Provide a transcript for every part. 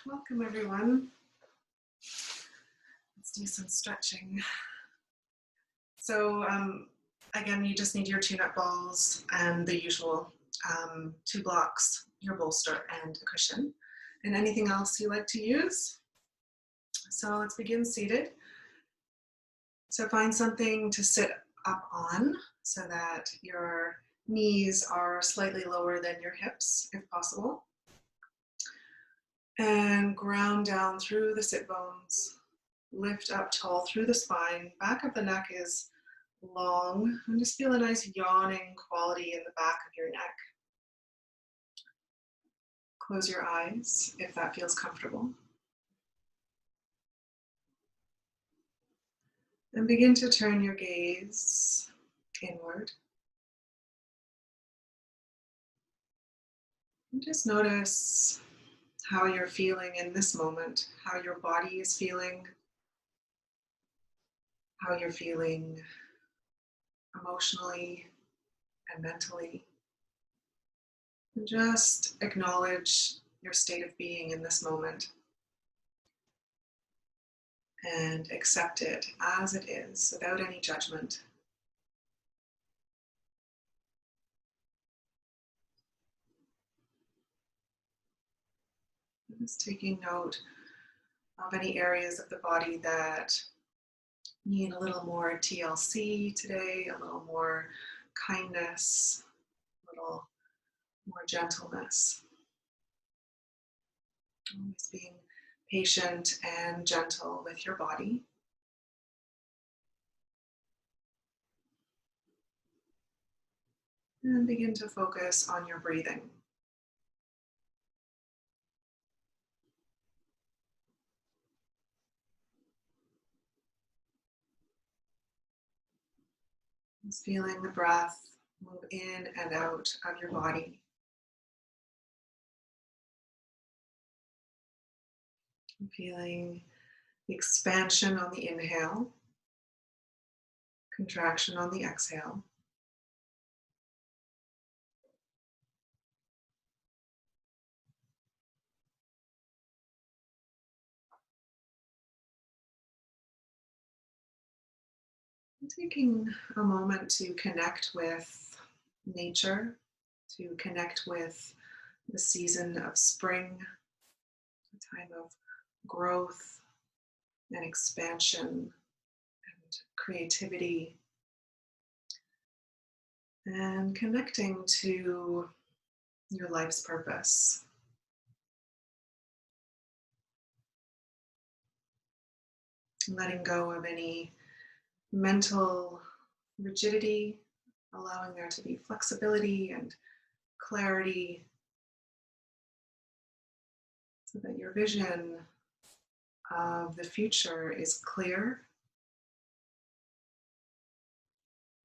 Welcome everyone. Let's do some stretching. So again, you just need your tune-up balls and the usual 2 blocks, your bolster and a cushion, and anything else you like to use. So let's begin seated. So find something to sit up on so that your knees are slightly lower than your hips, if possible. And ground down through the sit bones. Lift up tall through the spine. Back of the neck is long. And just feel a nice yawning quality in the back of your neck. Close your eyes if that feels comfortable. And begin to turn your gaze inward. And just notice how you're feeling in this moment, how your body is feeling, how you're feeling emotionally and mentally. And just acknowledge your state of being in this moment and accept it as it is without any judgment. Just taking note of any areas of the body that need a little more TLC today, a little more kindness, a little more gentleness. Always being patient and gentle with your body. And begin to focus on your breathing. Just feeling the breath move in and out of your body. Feeling the expansion on the inhale, contraction on the exhale. Taking a moment to connect with nature, to connect with the season of spring, a time of growth and expansion and creativity, and connecting to your life's purpose. Letting go of any mental rigidity, allowing there to be flexibility and clarity so that your vision of the future is clear.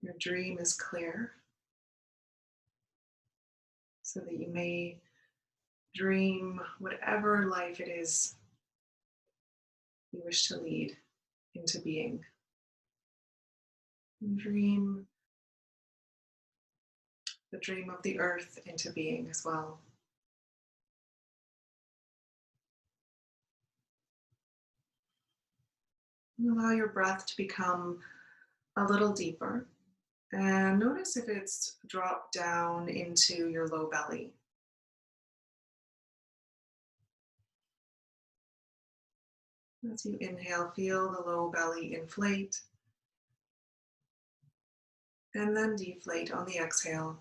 Your dream is clear so that you may dream whatever life it is you wish to lead into being. And dream the dream of the earth into being as well. And allow your breath to become a little deeper. And notice if it's dropped down into your low belly. As you inhale, feel the low belly inflate and then deflate on the exhale.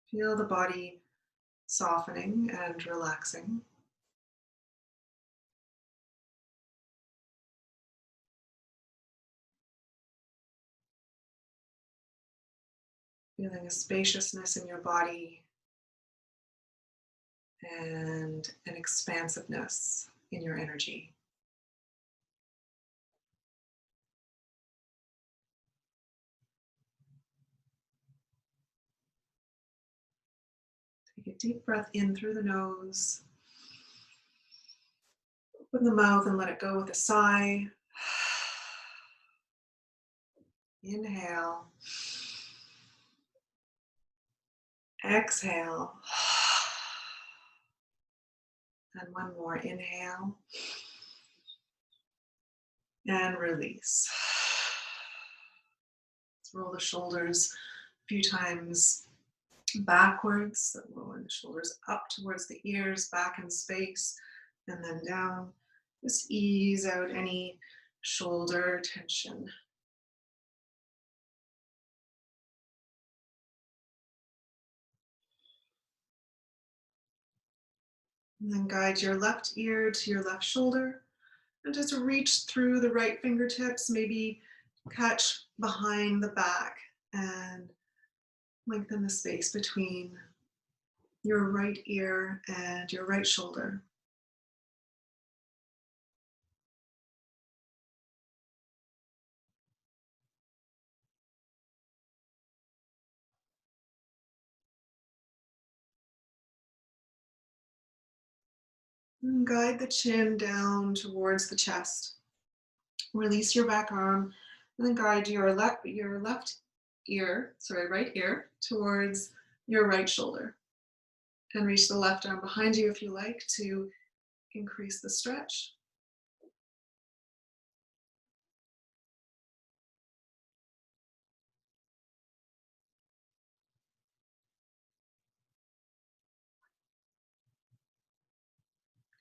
Feel the body softening and relaxing. Feeling a spaciousness in your body and an expansiveness in your energy. Take a deep breath in through the nose. Open the mouth and let it go with a sigh. Inhale. Exhale. And one more, inhale and release. Let's roll the shoulders a few times backwards, so rolling the shoulders up towards the ears, back in space, and then down. Just ease out any shoulder tension. And then guide your left ear to your left shoulder and just reach through the right fingertips, maybe catch behind the back and lengthen the space between your right ear and your right shoulder. And guide the chin down towards the chest. Release your back arm and then guide your left right ear towards your right shoulder. And reach the left arm behind you if you like to increase the stretch.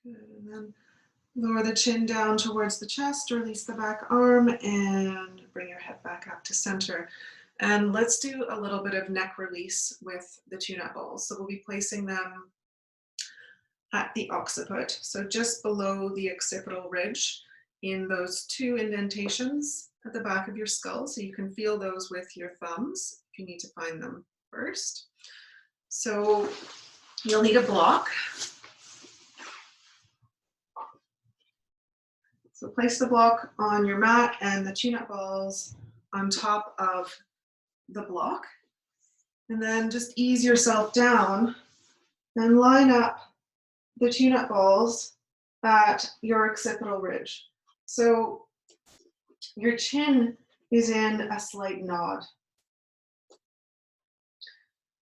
Good. And then lower the chin down towards the chest, release the back arm, and bring your head back up to center. And let's do a little bit of neck release with the tune-up balls. So we'll be placing them at the occiput, so just below the occipital ridge in those two indentations at the back of your skull. So you can feel those with your thumbs if you need to find them first. So you'll need a block. So place the block on your mat and the tune-up balls on top of the block. And then just ease yourself down and line up the tune-up balls at your occipital ridge. So your chin is in a slight nod.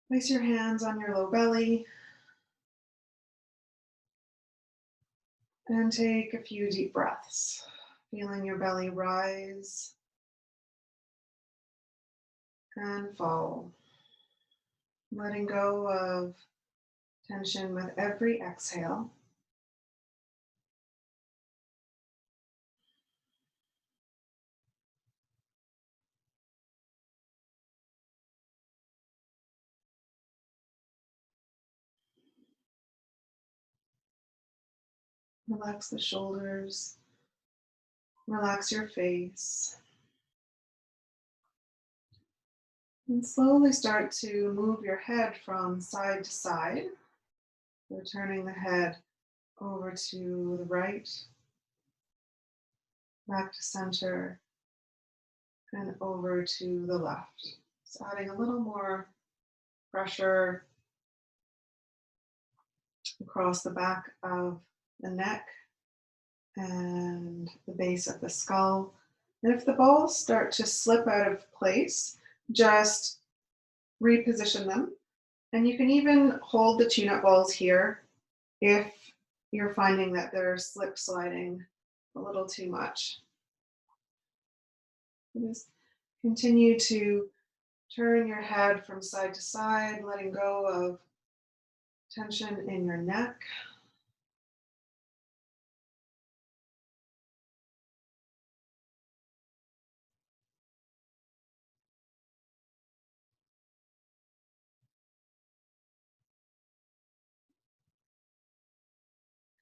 Place your hands on your low belly and take a few deep breaths, feeling your belly rise and fall. Letting go of tension with every exhale. Relax the shoulders, relax your face, and slowly start to move your head from side to side. So turning the head over to the right, back to center, and over to the left. So adding a little more pressure across the back of the neck and the base of the skull. And if the balls start to slip out of place, just reposition them. And you can even hold the tune-up balls here if you're finding that they're slip sliding a little too much. Just continue to turn your head from side to side, letting go of tension in your neck.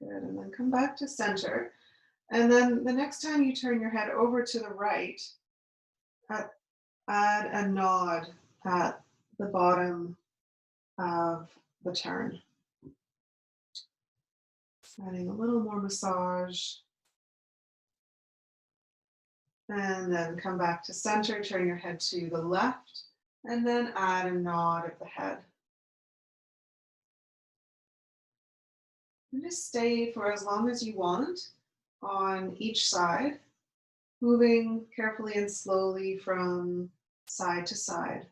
Good, and then come back to center. And then the next time you turn your head over to the right, add a nod at the bottom of the turn. Adding a little more massage. And then come back to center, turn your head to the left, and then add a nod of the head. And just stay for as long as you want on each side, moving carefully and slowly from side to side.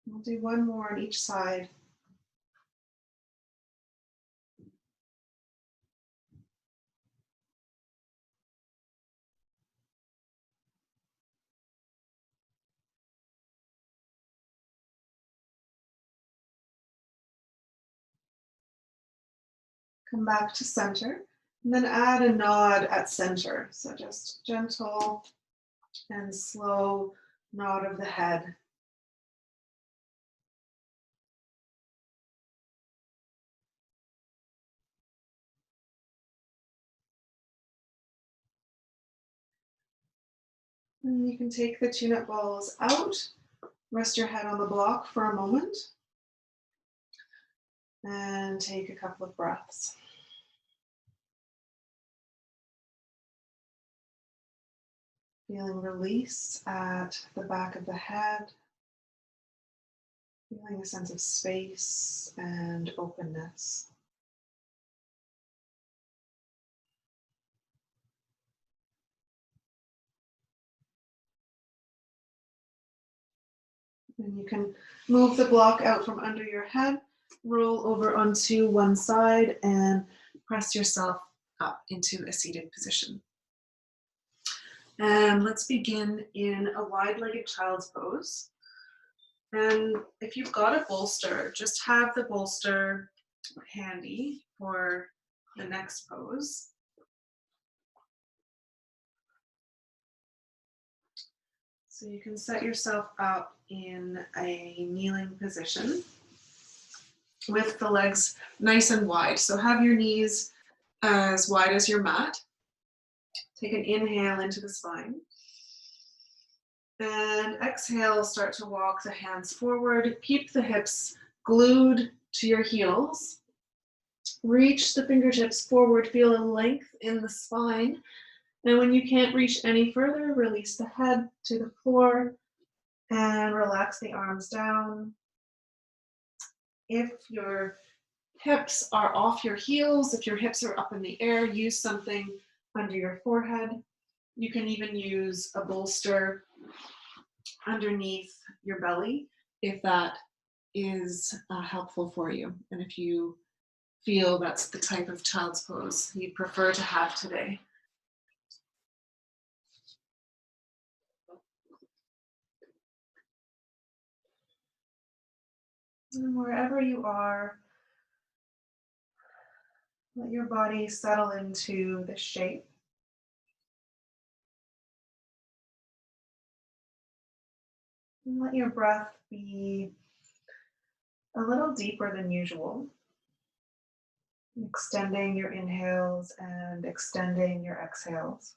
We'll do one more on each side. Come back to center, and then add a nod at center. So just gentle and slow nod of the head. And you can take the tune-up balls out, rest your head on the block for a moment, and take a couple of breaths. Feeling release at the back of the head, feeling a sense of space and openness. And you can move the block out from under your head, roll over onto one side, and press yourself up into a seated position. And let's begin in a wide-legged child's pose. And if you've got a bolster, just have the bolster handy for the next pose. So you can set yourself up in a kneeling position with the legs nice and wide. So have your knees as wide as your mat. Take an inhale into the spine. And exhale, start to walk the hands forward. Keep the hips glued to your heels. Reach the fingertips forward, feel a length in the spine. And when you can't reach any further, release the head to the floor and relax the arms down. If your hips are off your heels, if your hips are up in the air, use something under your forehead. You can even use a bolster underneath your belly if that is helpful for you, and if you feel that's the type of child's pose you prefer to have today. And wherever you are, let your body settle into the shape. And let your breath be a little deeper than usual, extending your inhales and extending your exhales.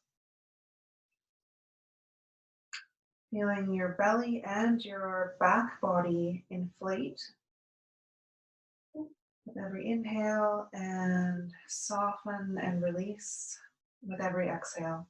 Feeling your belly and your back body inflate with every inhale and soften and release with every exhale.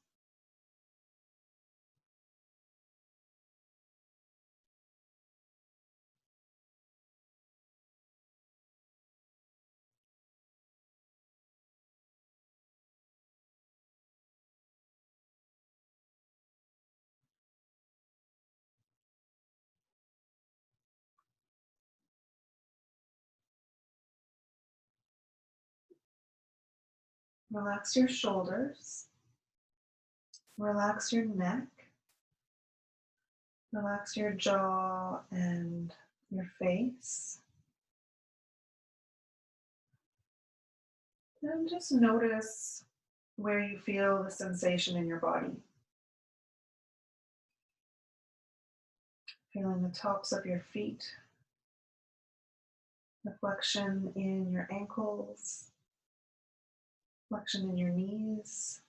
Relax your shoulders, relax your neck, relax your jaw and your face. And just notice where you feel the sensation in your body. Feeling the tops of your feet, the flexion in your ankles, flexion in your knees,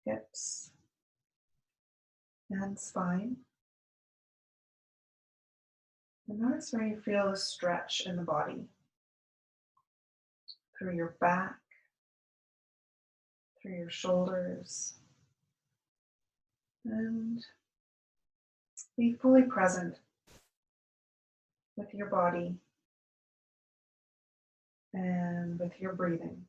hips, and spine. And notice where you feel a stretch in the body, through your back, through your shoulders, and be fully present with your body and with your breathing.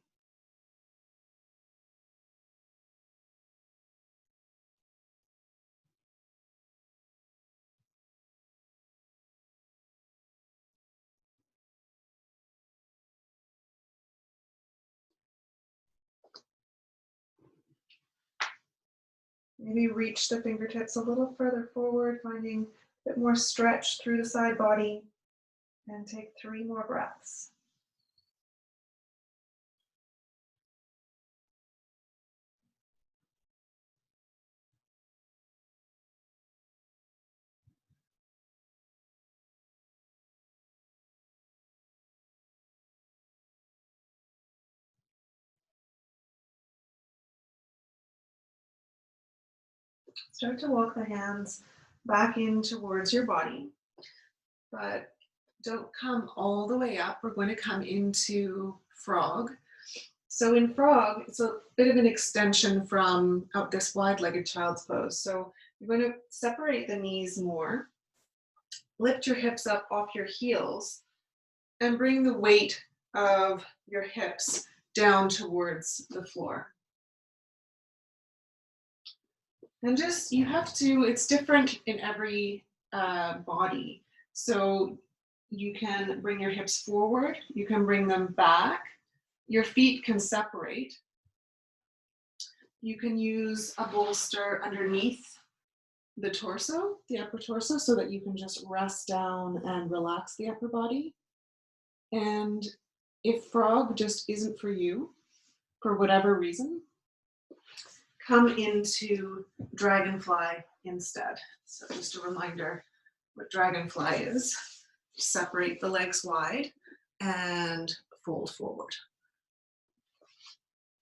Maybe reach the fingertips a little further forward, finding a bit more stretch through the side body, and take 3 more breaths. Start to walk the hands back in towards your body, but don't come all the way up. We're going to come into frog. So in frog, it's a bit of an extension from this wide-legged child's pose. So you're going to separate the knees more, lift your hips up off your heels, and bring the weight of your hips down towards the floor. And just, you have to, it's different in every body. So you can bring your hips forward, you can bring them back, your feet can separate. You can use a bolster underneath the torso, the upper torso, so that you can just rest down and relax the upper body. And if frog just isn't for you, for whatever reason, come into dragonfly instead. So just a reminder what dragonfly is. Separate the legs wide and fold forward.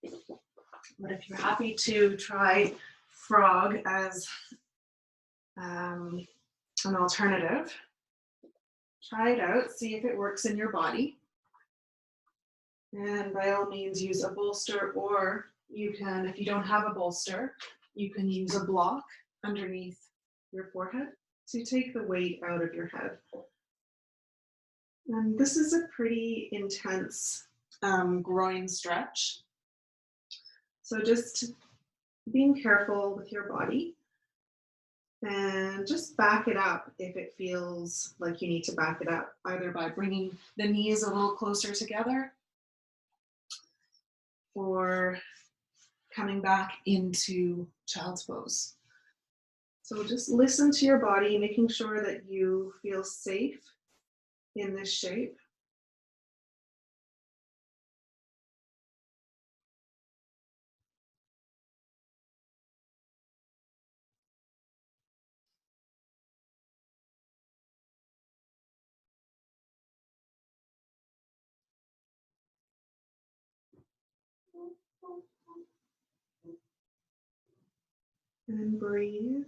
But if you're happy to try frog as an alternative, try it out, see if it works in your body. And by all means, use a bolster, or you can, if you don't have a bolster, you can use a block underneath your forehead to take the weight out of your head. And this is a pretty intense groin stretch. So just being careful with your body and just back it up if it feels like you need to back it up, either by bringing the knees a little closer together or coming back into child's pose. So just listen to your body, making sure that you feel safe in this shape. And breathe.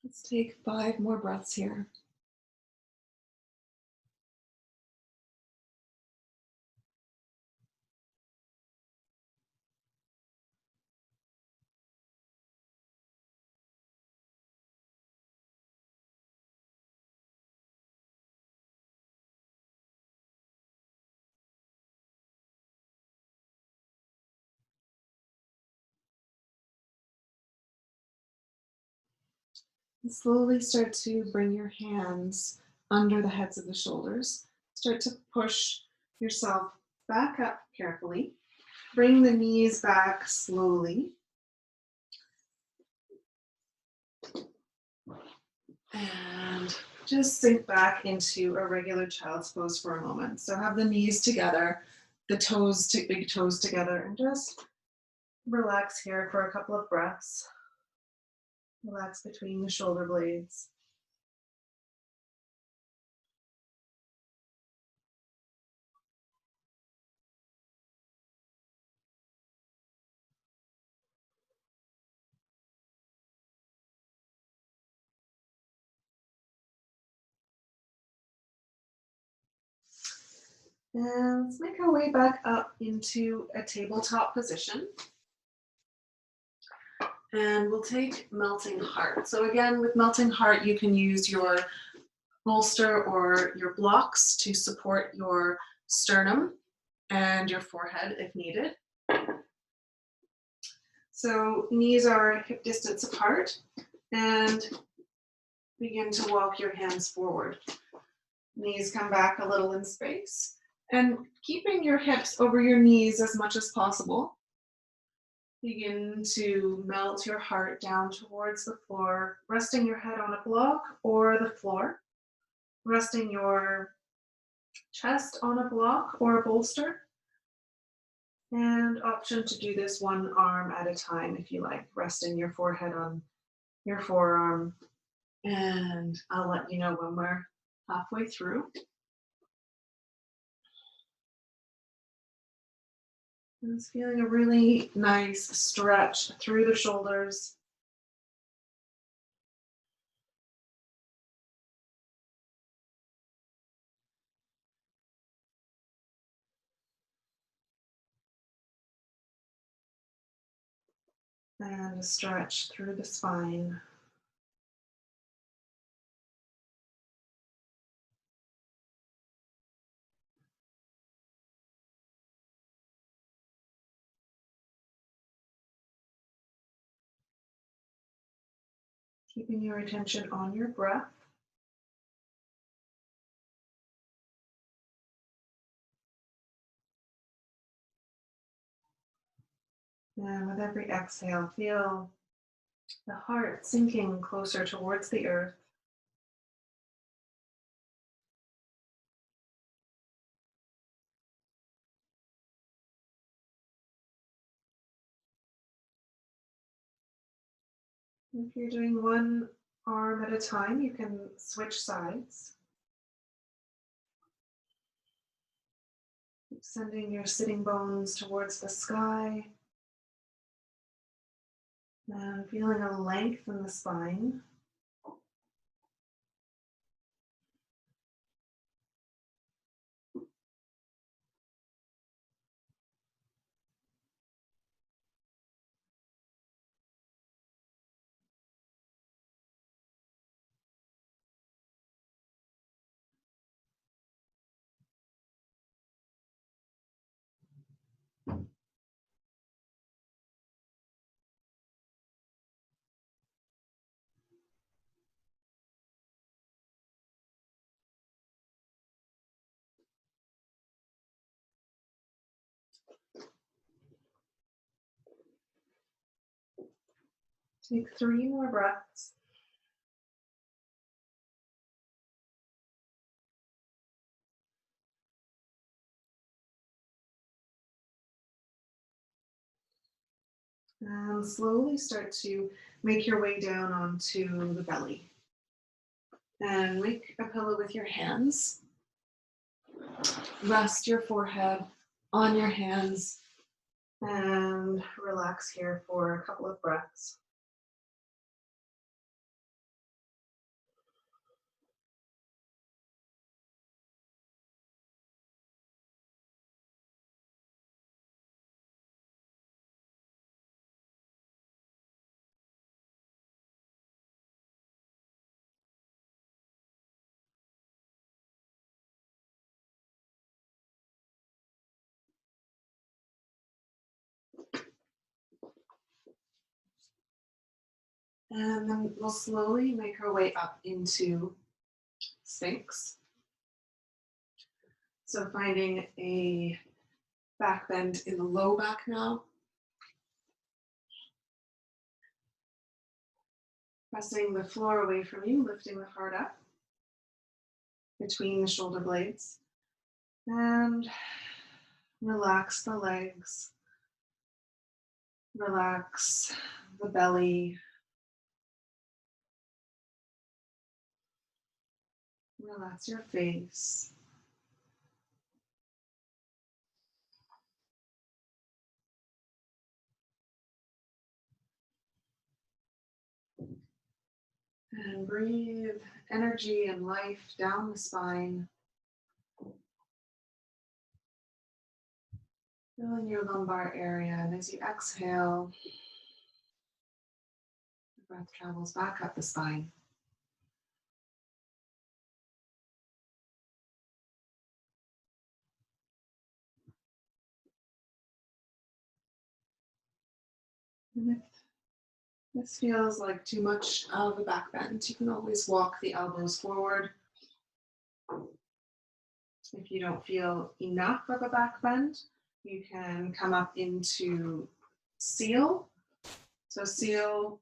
Let's take 5 more breaths here. And slowly start to bring your hands under the heads of the shoulders. Start to push yourself back up carefully. Bring the knees back slowly. And just sink back into a regular child's pose for a moment. So have the knees together, the toes, big toes together, and just relax here for a couple of breaths. Relax between the shoulder blades. And let's make our way back up into a tabletop position. And we'll take melting heart. So again, with melting heart, you can use your bolster or your blocks to support your sternum and your forehead if needed. So knees are hip distance apart, and begin to walk your hands forward. Knees come back a little in space, and keeping your hips over your knees as much as possible. Begin to melt your heart down towards the floor, resting your head on a block or the floor, resting your chest on a block or a bolster, and option to do this one arm at a time if you like, resting your forehead on your forearm. And I'll let you know when we're halfway through. And it's feeling a really nice stretch through the shoulders. And a stretch through the spine. Keeping your attention on your breath. And with every exhale, feel the heart sinking closer towards the earth. If you're doing one arm at a time, you can switch sides. Keep sending your sitting bones towards the sky. And feeling a length in the spine. Take 3 more breaths. And slowly start to make your way down onto the belly. And make a pillow with your hands. Rest your forehead on your hands and relax here for a couple of breaths. And then we'll slowly make our way up into Sphinx. So finding a back bend in the low back now. Pressing the floor away from you, lifting the heart up between the shoulder blades. And relax the legs. Relax the belly. Relax your face. And breathe energy and life down the spine. Fill in your lumbar area, and as you exhale, the breath travels back up the spine. And if this feels like too much of a back bend, you can always walk the elbows forward. If you don't feel enough of a back bend, you can come up into seal. So seal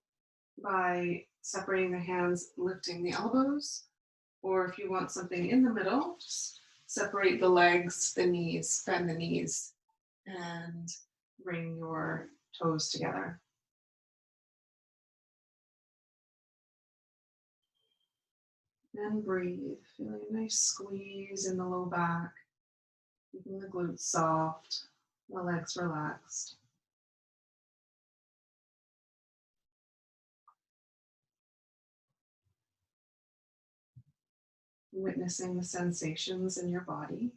by separating the hands, lifting the elbows, or if you want something in the middle, just separate the legs, the knees, bend the knees, and bring your toes together. And breathe, feeling a nice squeeze in the low back, keeping the glutes soft, the legs relaxed. Witnessing the sensations in your body.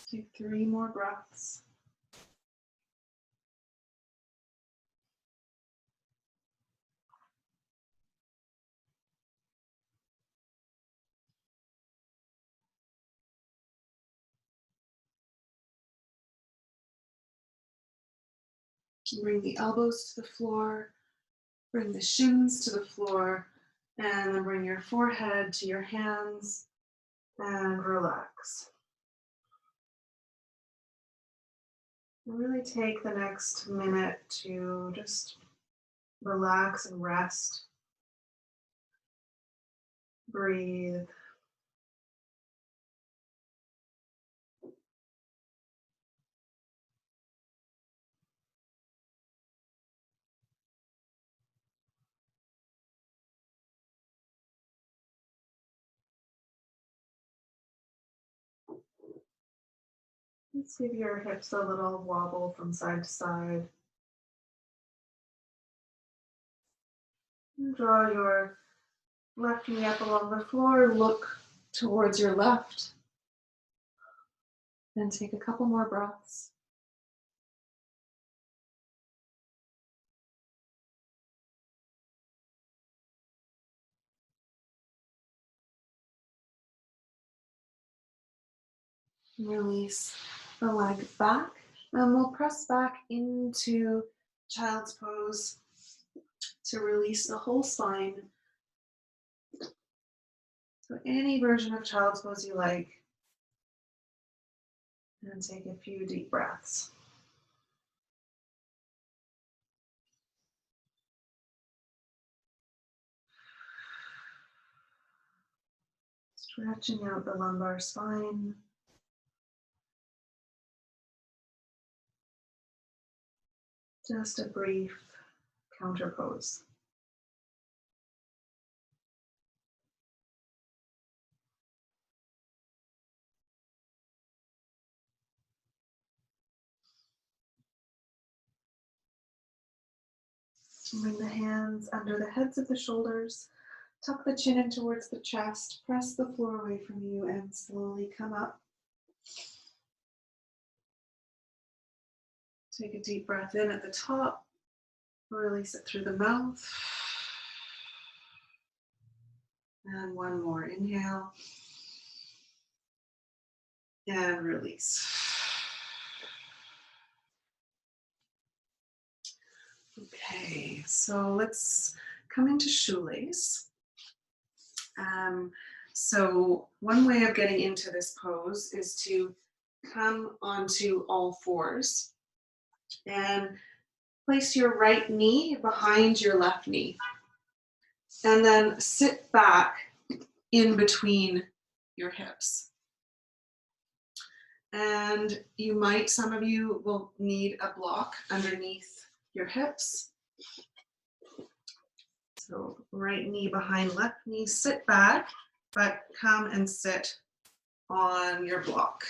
Take 3 more breaths. Bring the elbows to the floor, bring the shins to the floor, and then bring your forehead to your hands and relax. Really take the next minute to just relax and rest. Breathe. Let's give your hips a little wobble from side to side. And draw your left knee up along the floor. Look towards your left. And take a couple more breaths. Release the leg back, and we'll press back into child's pose to release the whole spine. So any version of child's pose you like, and take a few deep breaths. Stretching out the lumbar spine. Just a brief counter pose. Bring the hands under the heads of the shoulders. Tuck the chin in towards the chest. Press the floor away from you and slowly come up. Take a deep breath in at the top. Release it through the mouth. And one more. Inhale. And release. Okay, so let's come into shoelace. So one way of getting into this pose is to come onto all fours. And place your right knee behind your left knee. And then sit back in between your hips. And some of you will need a block underneath your hips. So right knee behind left knee, sit back, but come and sit on your block.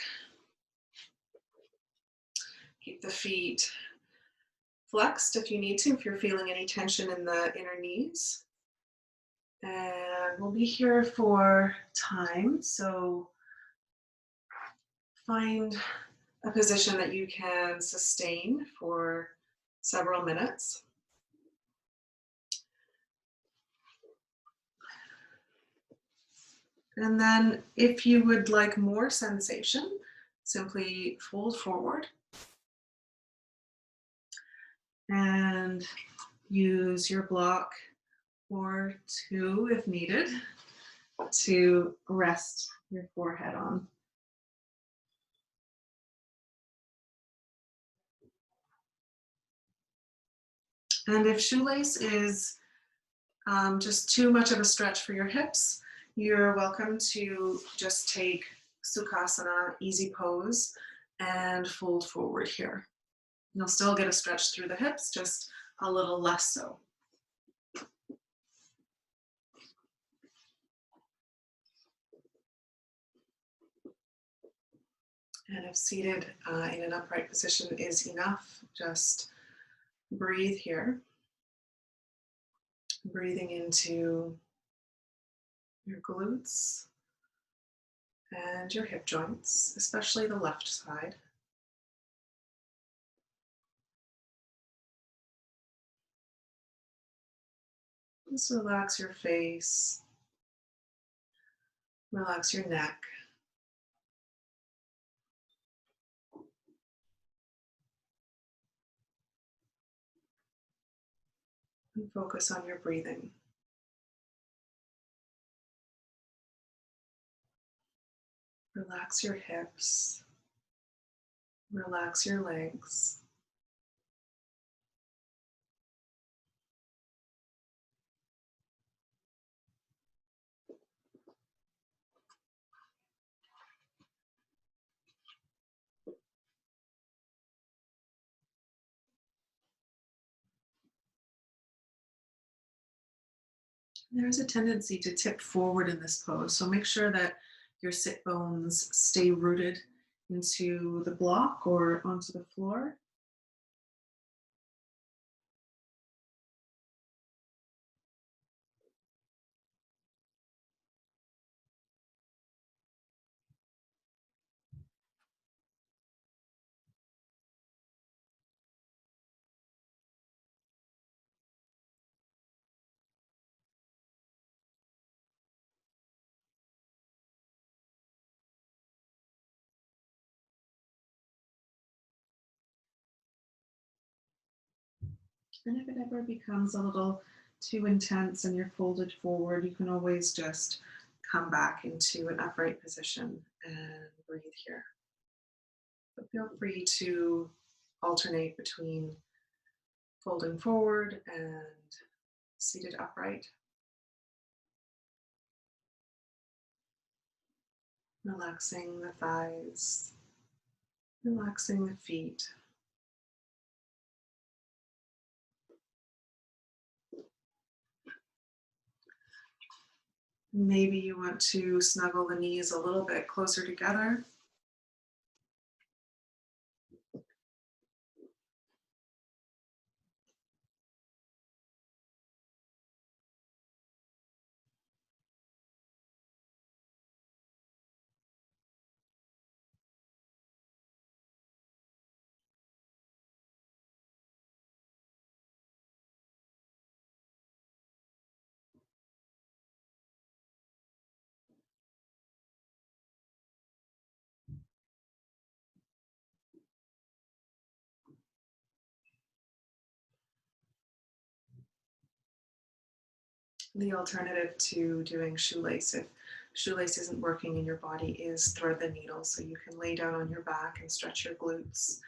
Keep the feet flexed if you need to, if you're feeling any tension in the inner knees. And we'll be here for time, so find a position that you can sustain for several minutes. And then if you would like more sensation, simply fold forward and use your block or two if needed to rest your forehead on. And if shoelace is just too much of a stretch for your hips, you're welcome to just take Sukhasana, easy pose, and fold forward here. You'll still get a stretch through the hips, just a little less so. And if seated in an upright position is enough, just breathe here. Breathing into your glutes and your hip joints, especially the left side. Just relax your face, relax your neck. And focus on your breathing. Relax your hips, relax your legs. There's a tendency to tip forward in this pose, so make sure that your sit bones stay rooted into the block or onto the floor. And if it ever becomes a little too intense and you're folded forward, you can always just come back into an upright position and breathe here. But feel free to alternate between folding forward and seated upright. Relaxing the thighs, relaxing the feet. Maybe you want to snuggle the knees a little bit closer together. The alternative to doing shoelace, if shoelace isn't working in your body, is thread the needle. So you can lay down on your back and stretch your glutes.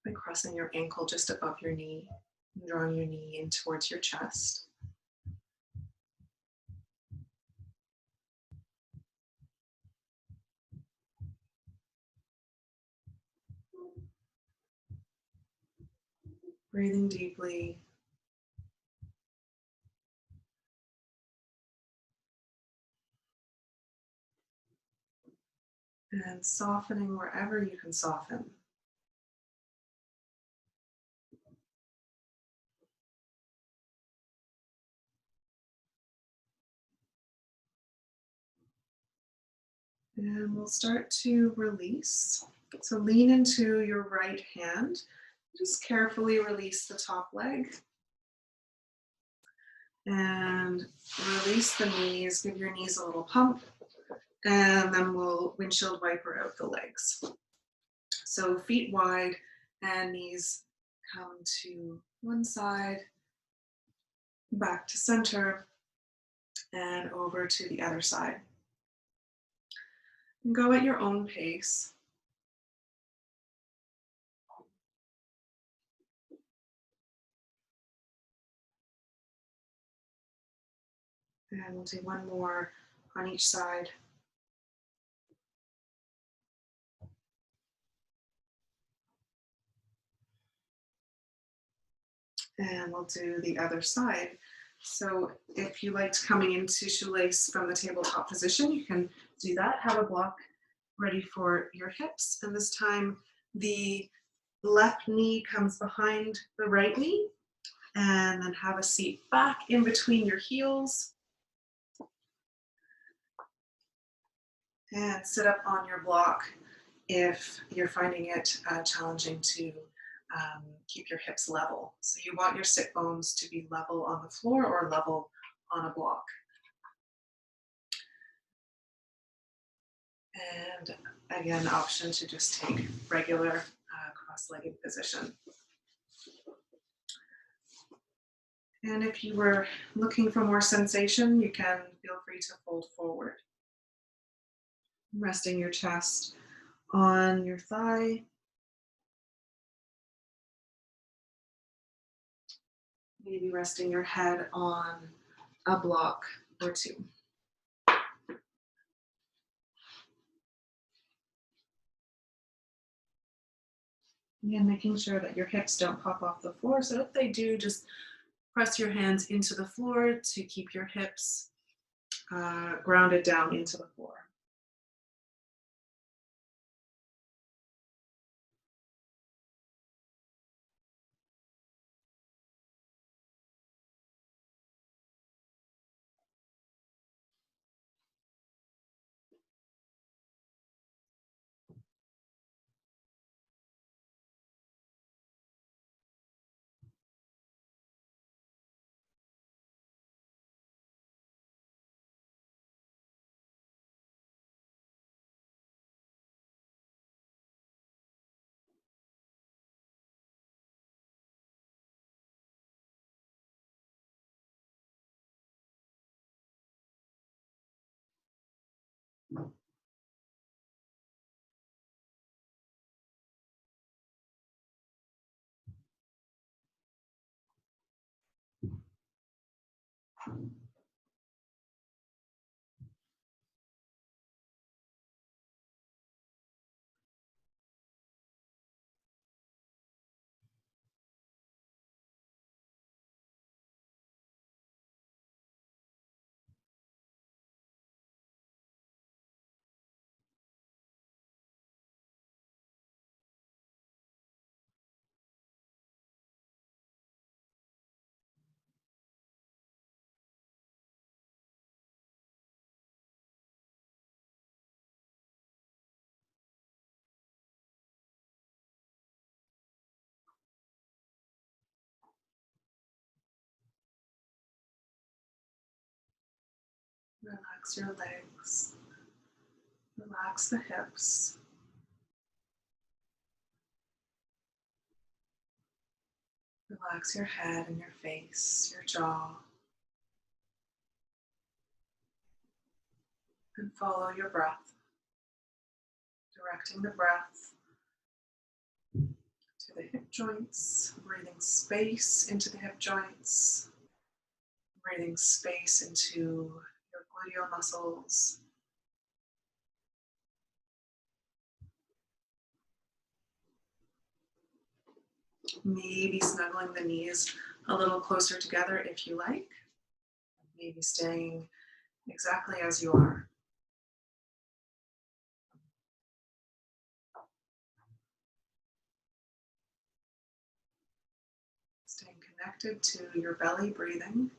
by crossing your ankle just above your knee and drawing your knee in towards your chest. Breathing deeply. And softening wherever you can soften. And we'll start to release. So lean into your right hand. Just carefully release the top leg. And release the knees. Give your knees a little pump. And then we'll windshield wiper out the legs. So feet wide and knees come to one side, back to center, and over to the other side. And go at your own pace. And we'll do one more on each side. And we'll do the other side. So if you liked coming into shoelace from the tabletop position, you can do that. Have a block ready for your hips. And this time the left knee comes behind the right knee. And then have a seat back in between your heels. And sit up on your block if you're finding it challenging to keep your hips level. So you want your sit bones to be level on the floor or level on a block. And again, option to just take regular cross-legged position. And if you were looking for more sensation, you can feel free to fold forward. Resting your chest on your thigh. Maybe resting your head on a block or two. Again, making sure that your hips don't pop off the floor. So if they do, just press your hands into the floor to keep your hips grounded down into the floor. Relax your legs. Relax the hips. Relax your head and your face, your jaw. And follow your breath. Directing the breath to the hip joints, breathing space into the hip joints, breathing space into your gluteal muscles. Maybe snuggling the knees a little closer together if you like. Maybe staying exactly as you are. Staying connected to your belly breathing.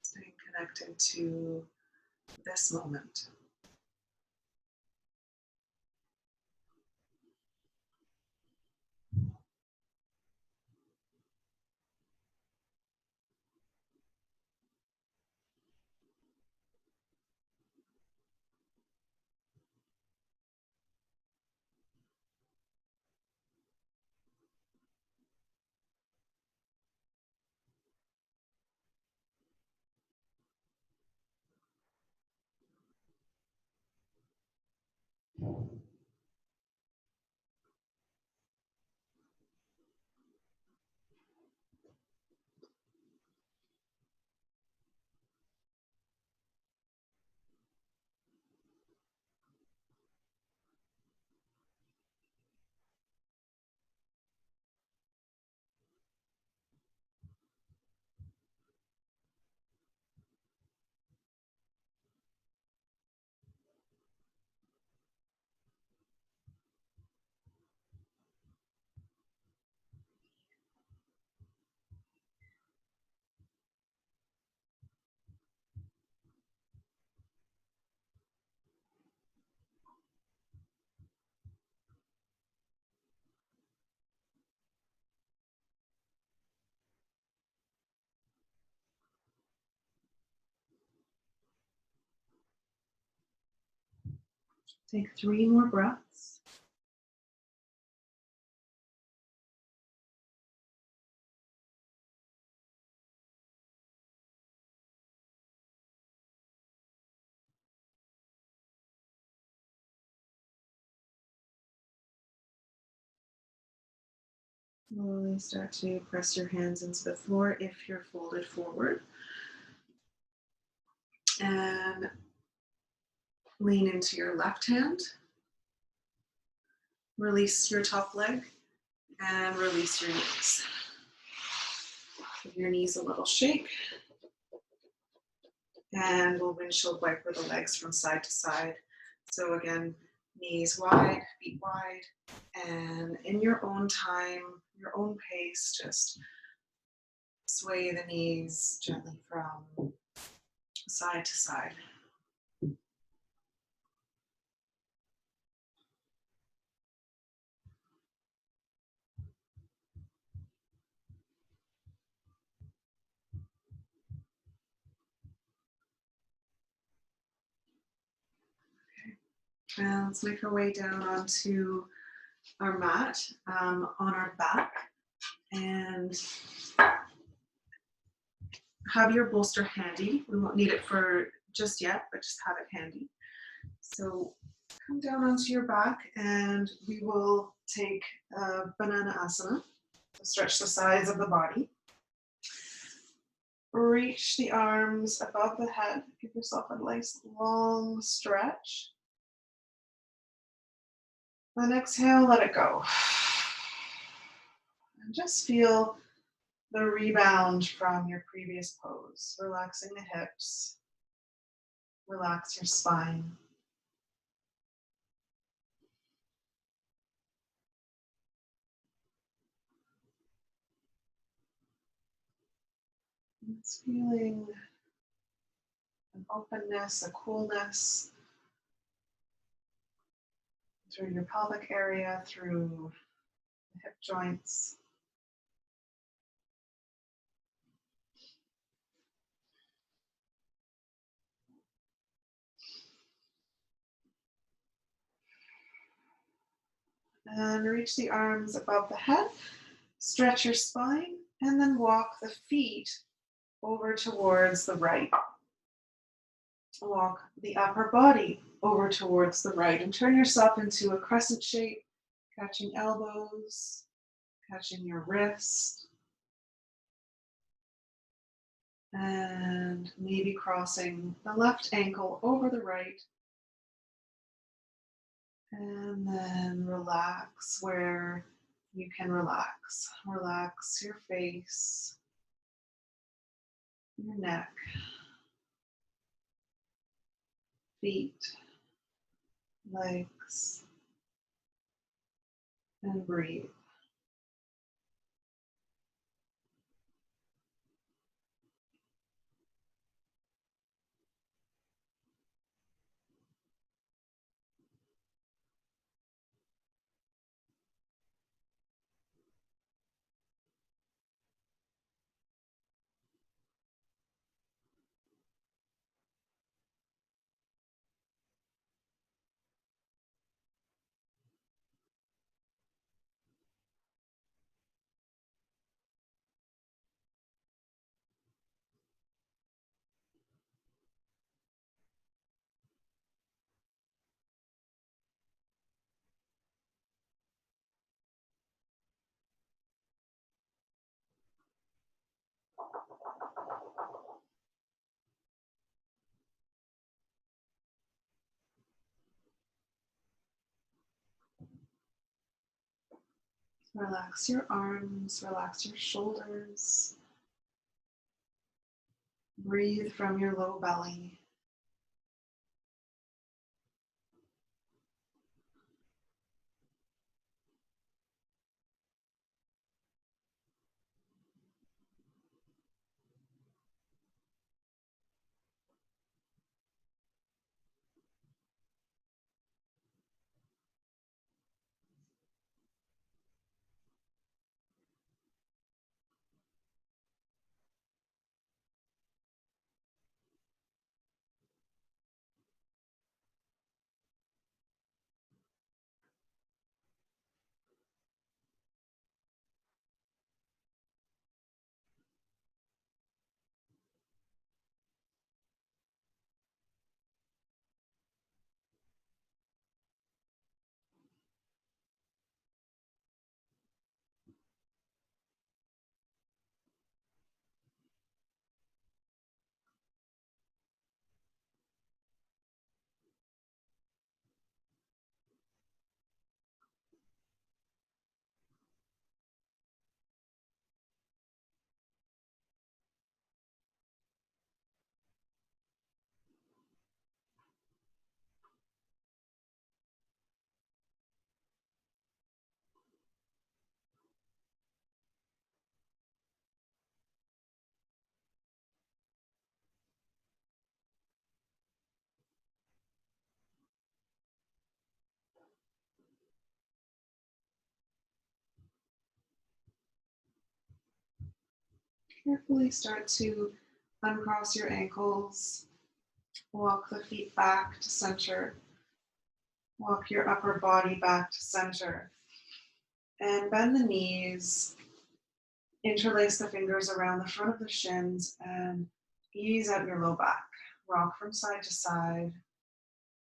Staying connected to this moment. Take 3 more breaths. Slowly start to press your hands into the floor if you're folded forward. And lean into your left hand. Release your top leg and release your knees. Give your knees a little shake. And we'll windshield wiper the legs from side to side. So again, knees wide, feet wide, and in your own time, your own pace, just sway the knees gently from side to side. And let's make our way down onto our mat on our back and have your bolster handy. We won't need it for just yet, but just have it handy. So come down onto your back and we will take a banana asana to stretch the sides of the body. Reach the arms above the head. Give yourself a nice long stretch. And exhale, let it go. And just feel the rebound from your previous pose. Relaxing the hips. Relax your spine. It's feeling an openness, a coolness through your pelvic area, through the hip joints. And reach the arms above the head, stretch your spine, and then walk the feet over towards the right. Walk the upper body over towards the right and turn yourself into a crescent shape, catching elbows, catching your wrist, and maybe crossing the left ankle over the right. And then relax where you can relax. Relax your face, your neck, feet, legs, and breathe. Relax your arms, relax your shoulders. Breathe from your low belly. Carefully start to uncross your ankles. Walk the feet back to center. Walk your upper body back to center. And bend the knees. Interlace the fingers around the front of the shins and ease out your low back. Rock from side to side.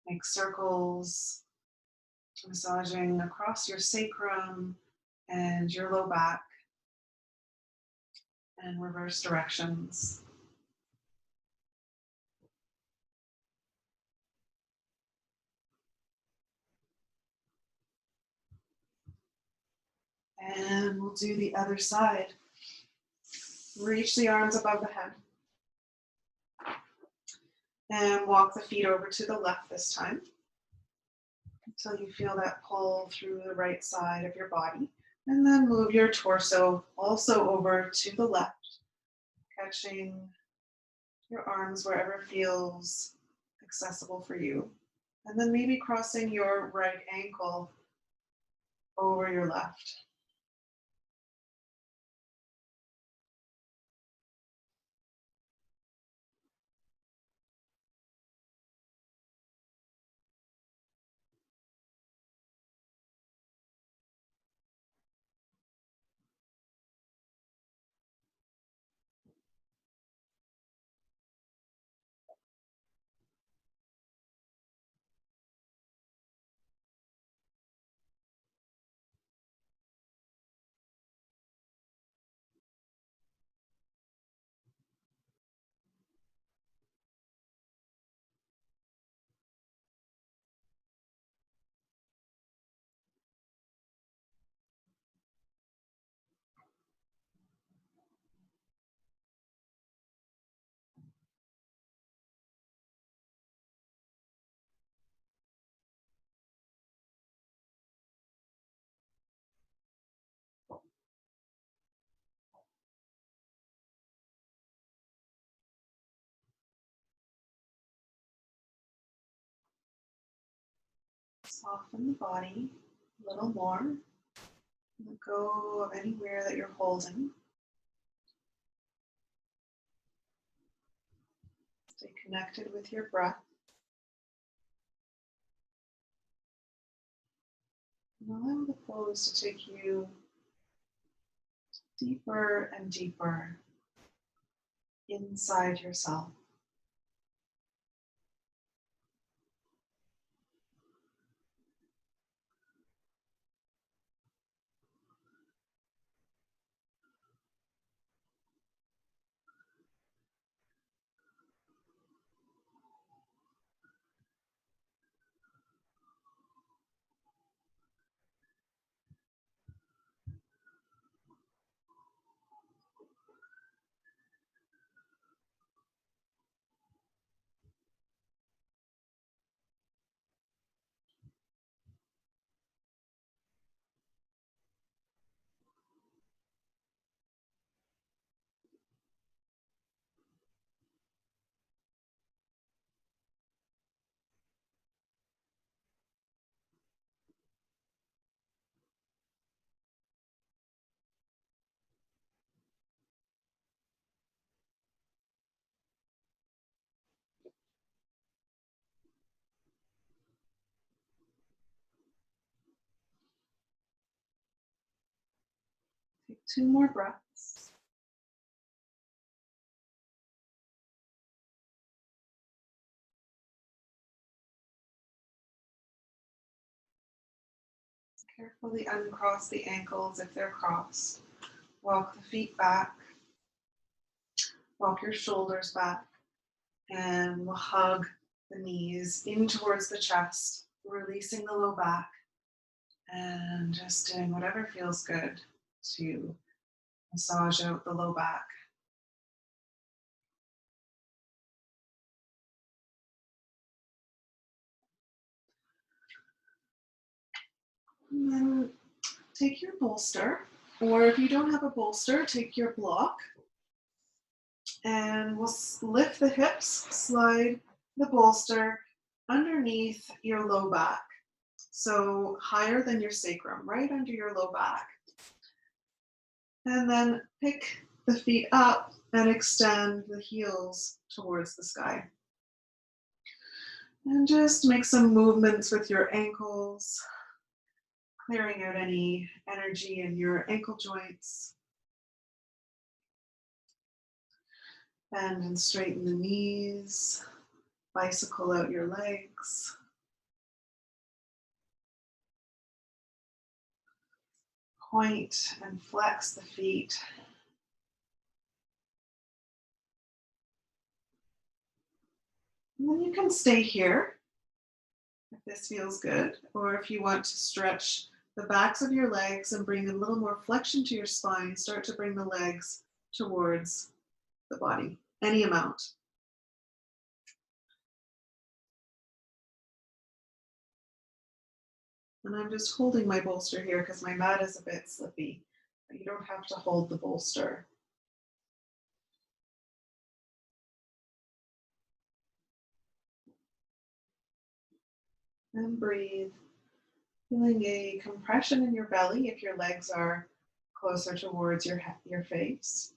Make circles, massaging across your sacrum and your low back, and reverse directions. And we'll do the other side. Reach the arms above the head. And walk the feet over to the left this time until you feel that pull through the right side of your body. And then move your torso also over to the left, catching your arms wherever feels accessible for you. And then maybe crossing your right ankle over your left. Soften the body a little more. Let go of anywhere that you're holding. Stay connected with your breath. And allow the pose to take you deeper and deeper inside yourself. Take 2 more breaths. Carefully uncross the ankles if they're crossed. Walk the feet back. Walk your shoulders back. And we'll hug the knees in towards the chest, releasing the low back. And just doing whatever feels good to massage out the low back. And then take your bolster, or if you don't have a bolster, take your block. And we'll lift the hips, slide the bolster underneath your low back. So higher than your sacrum, right under your low back. And then pick the feet up and extend the heels towards the sky. And just make some movements with your ankles, clearing out any energy in your ankle joints. Bend and straighten the knees, bicycle out your legs. Point and flex the feet. And then you can stay here if this feels good, or if you want to stretch the backs of your legs and bring a little more flexion to your spine, start to bring the legs towards the body, any amount. And I'm just holding my bolster here because my mat is a bit slippy, but you don't have to hold the bolster. And breathe, feeling a compression in your belly if your legs are closer towards your face.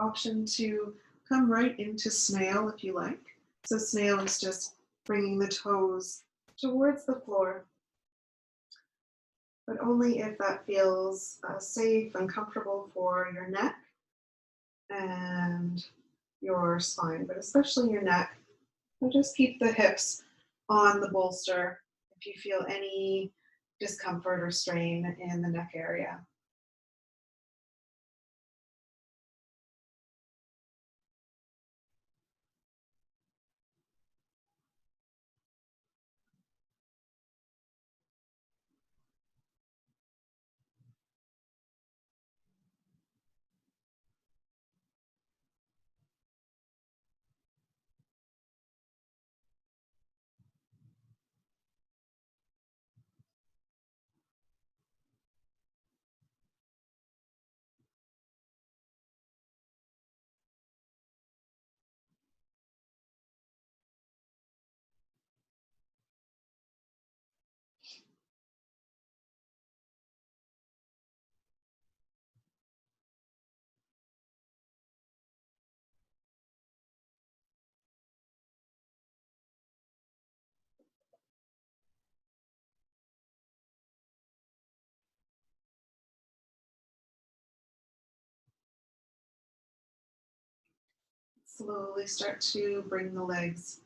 Option to come right into snail if you like. So snail is just bringing the toes towards the floor, but only if that feels safe and comfortable for your neck and your spine, but especially your neck. So just keep the hips on the bolster if you feel any discomfort or strain in the neck area. Slowly start to bring the legs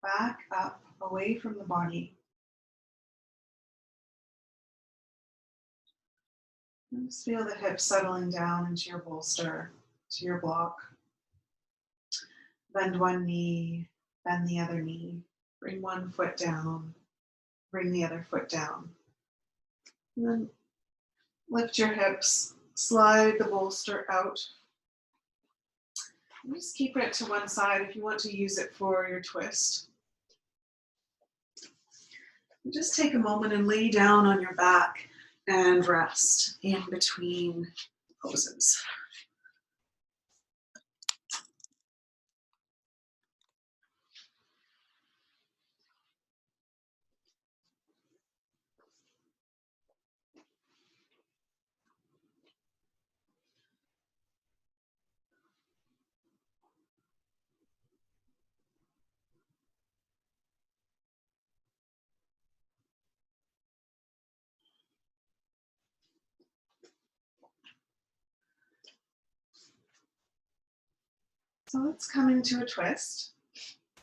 back up away from the body. And just feel the hips settling down into your bolster, to your block. Bend one knee, bend the other knee. Bring one foot down, bring the other foot down. And then lift your hips, slide the bolster out. And just keep it to one side if you want to use it for your twist. And just take a moment and lay down on your back and rest in between poses. So let's come into a twist.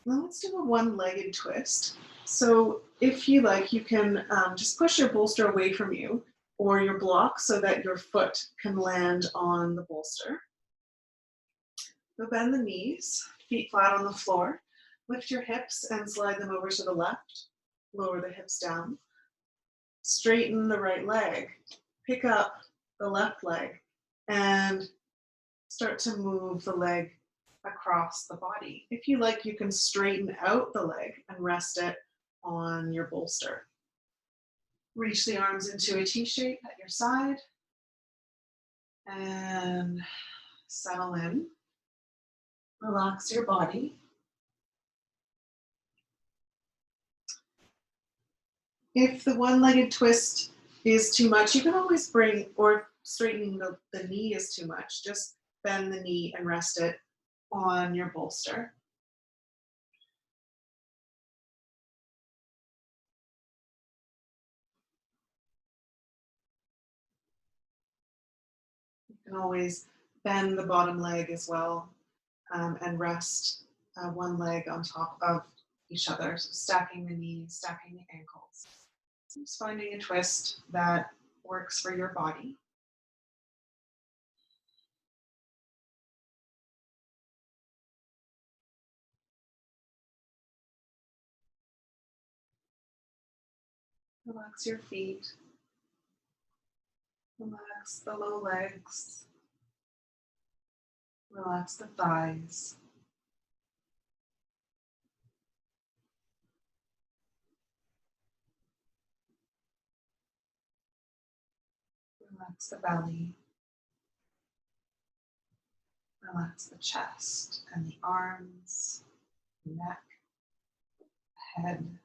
Now let's do a one-legged twist. So if you like, you can just push your bolster away from you or your block so that your foot can land on the bolster. So bend the knees, feet flat on the floor. Lift your hips and slide them over to the left. Lower the hips down. Straighten the right leg. Pick up the left leg and start to move the leg across the body. If you like, you can straighten out the leg and rest it on your bolster. Reach the arms into a T shape at your side and settle in. Relax your body. If the one-legged twist is too much, you can always bring, or straightening the knee is too much, just bend the knee and rest it on your bolster. You can always bend the bottom leg as well and rest one leg on top of each other, so stacking the knees, stacking the ankles. Just finding a twist that works for your body. Relax your feet. Relax the low legs. Relax the thighs. Relax the belly. Relax the chest and the arms, neck, head.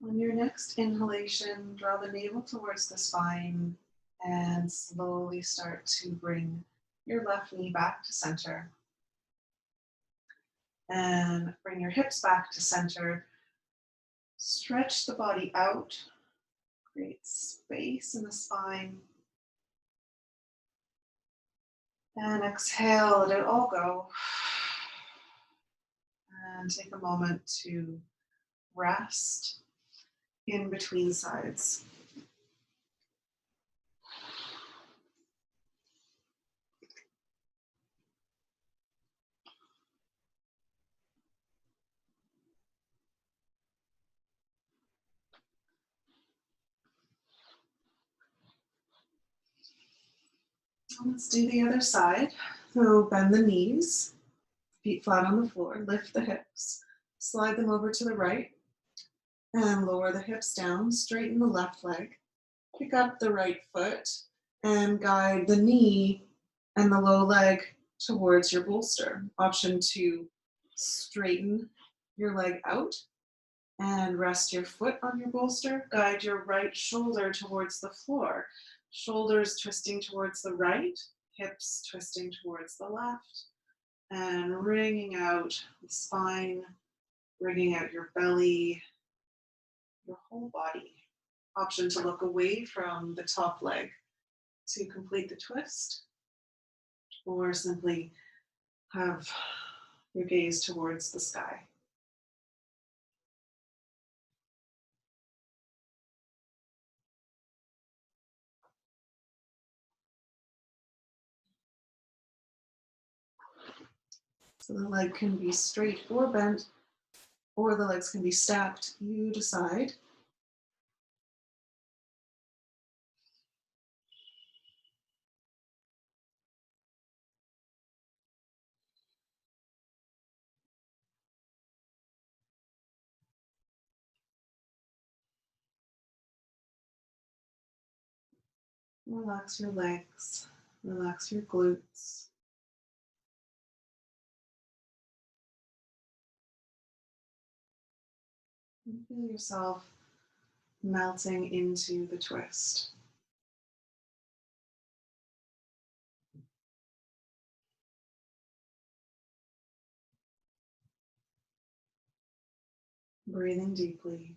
On your next inhalation, draw the navel towards the spine and slowly start to bring your left knee back to center. And bring your hips back to center. Stretch the body out, create space in the spine. And exhale, let it all go. And take a moment to rest in between sides. Let's do the other side. So bend the knees, feet flat on the floor, lift the hips, slide them over to the right, and lower the hips down, straighten the left leg, pick up the right foot, and guide the knee and the low leg towards your bolster. Option 2, straighten your leg out and rest your foot on your bolster. Guide your right shoulder towards the floor. Shoulders twisting towards the right, hips twisting towards the left, and wringing out the spine, wringing out your belly, your whole body. Option to look away from the top leg to complete the twist, or simply have your gaze towards the sky. So the leg can be straight or bent, or the legs can be stacked. You decide. Relax your legs, relax your glutes. And feel yourself melting into the twist. Breathing deeply.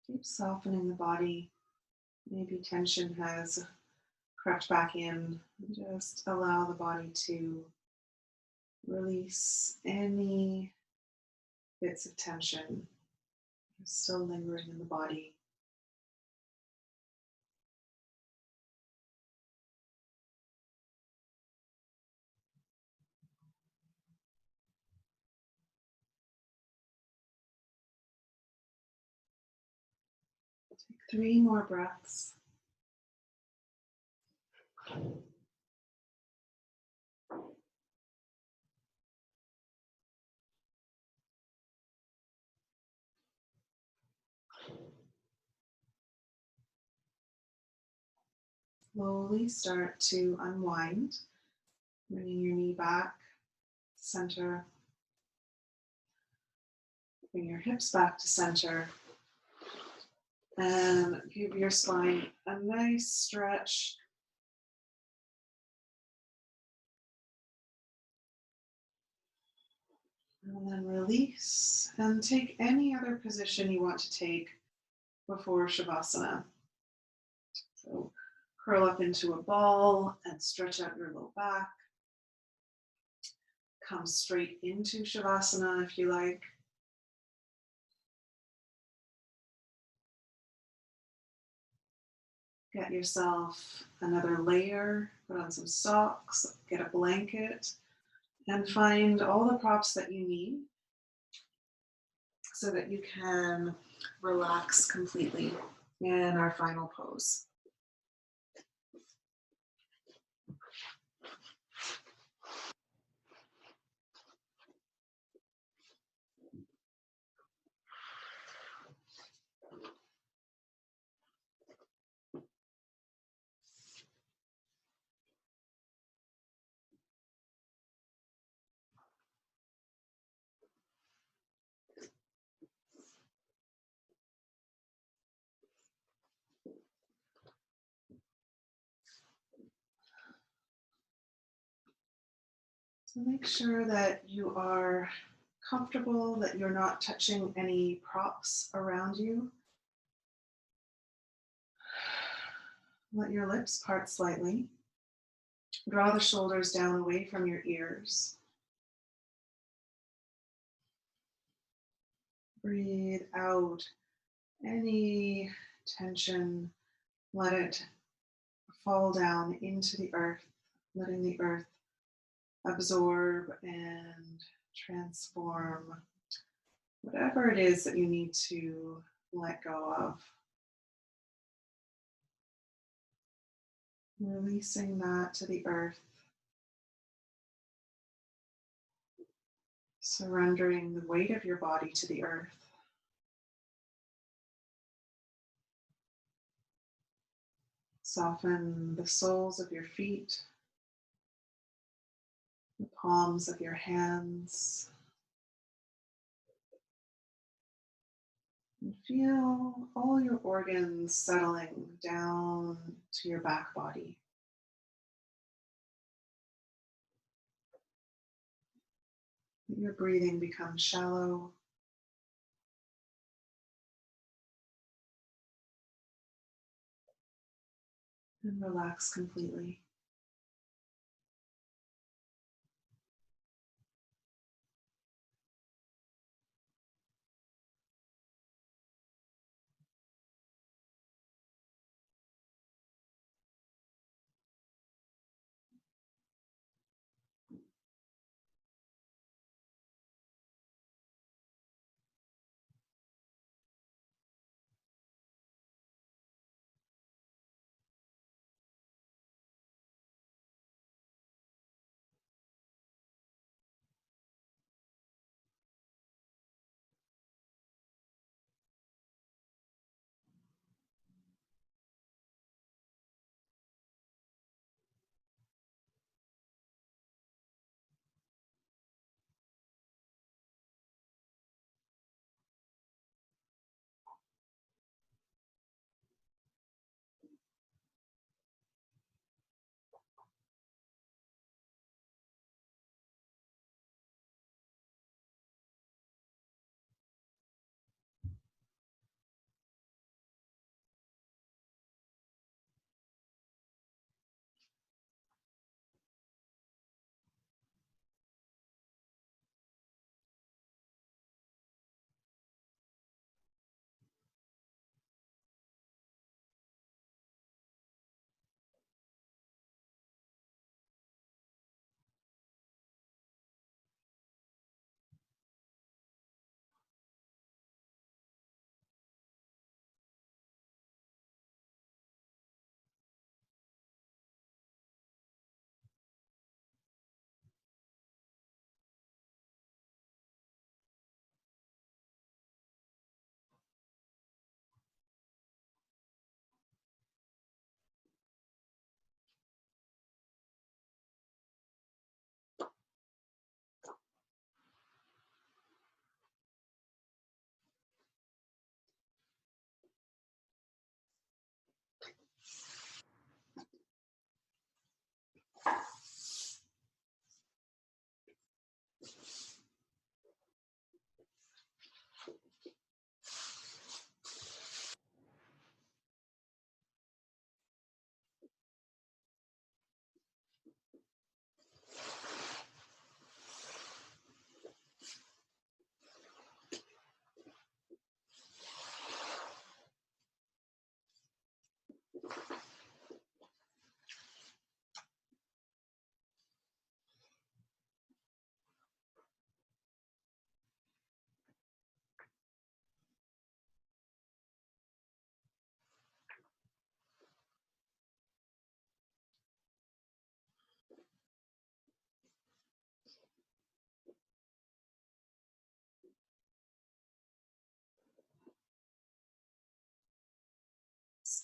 Keep softening the body. Maybe tension has crept back in. Just allow the body to release any bits of tension still lingering in the body. Take 3 more breaths. Slowly start to unwind, bringing your knee back, center. Bring your hips back to center and give your spine a nice stretch. And then release and take any other position you want to take before Shavasana. So curl up into a ball and stretch out your low back. Come straight into Shavasana if you like. Get yourself another layer, put on some socks, get a blanket, and find all the props that you need so that you can relax completely in our final pose. So make sure that you are comfortable, that you're not touching any props around you. Let your lips part slightly. Draw the shoulders down away from your ears. Breathe out any tension. Let it fall down into the earth, letting the earth absorb and transform whatever it is that you need to let go of. Releasing that to the earth, surrendering the weight of your body to the earth. Soften the soles of your feet, the palms of your hands. And feel all your organs settling down to your back body. Let your breathing become shallow. And relax completely.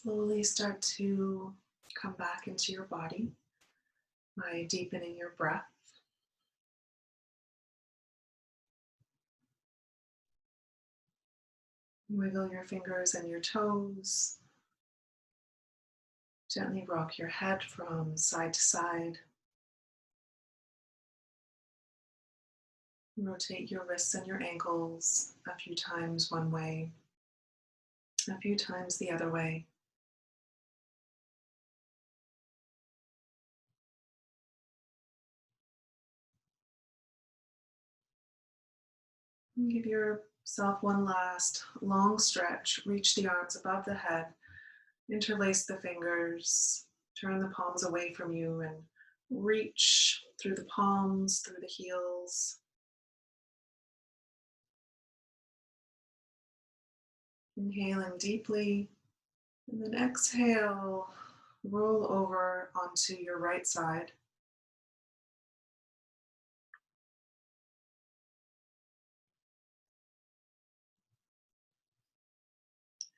Slowly start to come back into your body by deepening your breath. Wiggle your fingers and your toes. Gently rock your head from side to side. Rotate your wrists and your ankles a few times one way, a few times the other way. And give yourself one last long stretch. Reach the arms above the head, interlace the fingers, turn the palms away from you and reach through the palms, through the heels. Inhaling deeply, and then exhale, roll over onto your right side.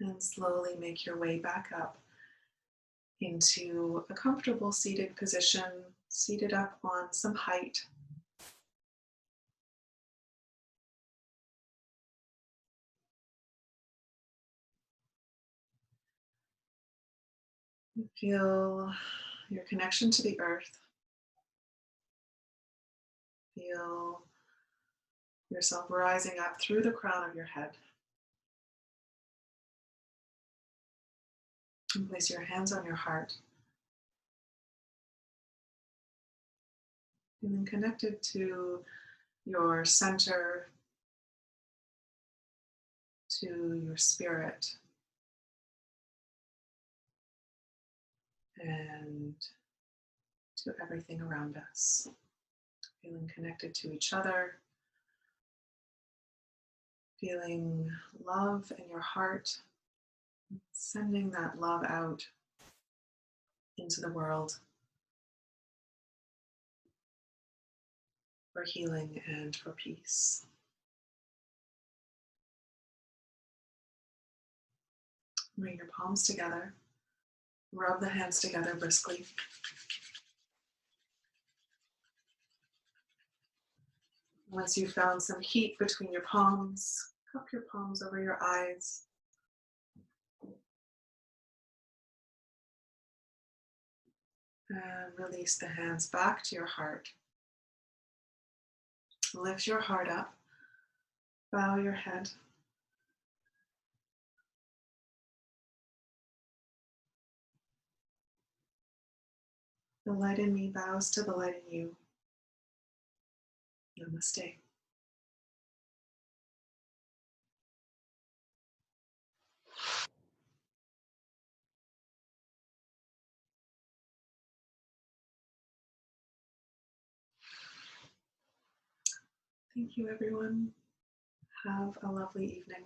And slowly make your way back up into a comfortable seated position, seated up on some height. Feel your connection to the earth. Feel yourself rising up through the crown of your head. And place your hands on your heart. Feeling connected to your center, to your spirit, and to everything around us. Feeling connected to each other. Feeling love in your heart. Sending that love out into the world for healing and for peace. Bring your palms together. Rub the hands together briskly. Once you've found some heat between your palms, cup your palms over your eyes. And release the hands back to your heart. Lift your heart up. Bow your head. The light in me bows to the light in you. Namaste. Thank you, everyone. Have a lovely evening.